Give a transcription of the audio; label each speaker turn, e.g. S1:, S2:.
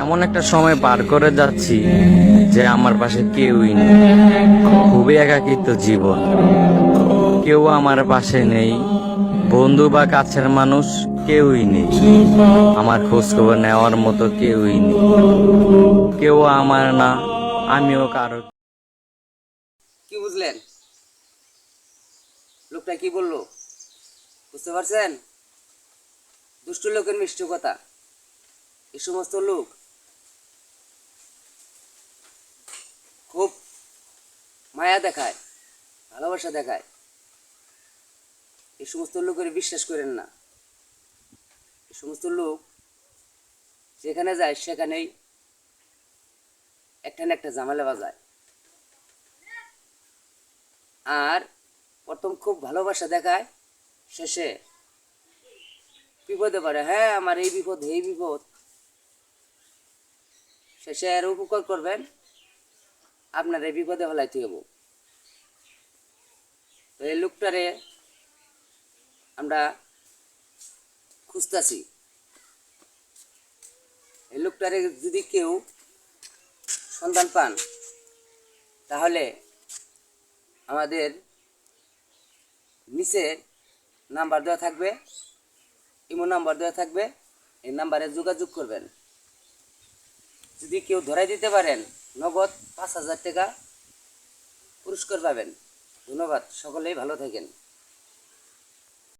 S1: এমন একটা সময় পার করে যাচ্ছি যে আমার পাশে কেউই নেই। খুবই একাকিত্ব জীবন, কেউ আমার পাশে নেই। বন্ধু বা কাছের মানুষ কেউই নেই, আমার খোঁজ খবর নেওয়ার মতো কেউই নেই। কেউ আমার না, আমিও কারো।
S2: কি বুঝলেন? লোকটা কি বললো বুঝতে পারছেন? দুষ্ট লোকের মিষ্টি কথা। এই সমস্ত লোক খুব মায়া দেখায়, ভালোবাসা দেখায়। এই সমস্ত লোকের বিশ্বাস করেন না। এই সমস্ত লোক যেখানে যায় সেখানেই একটা না একটা ঝামেলা বাজায়। আর প্রথম খুব ভালোবাসা দেখায়, শেষে বিপদে পারে। হ্যাঁ, আমার এই বিপদ এই বিপদ, শেষে আর উপকার করবেন আপনার এই বিপদে ফেলাইতে হবো। তো এই লোকটারে আমরা খুঁজতেছি। এই লোকটারে যদি কেউ সন্ধান পান তাহলে আমাদের নিচে নাম্বার দেওয়া থাকবে, ইমো নাম্বার দেওয়া থাকবে, এই নাম্বারে যোগাযোগ করবেন। যদি কেউ ধরাই দিতে পারেন, নগদ 5,000 টাকা পুরস্কার পাবেন। ধন্যবাদ, সকলেই ভালো থাকেন।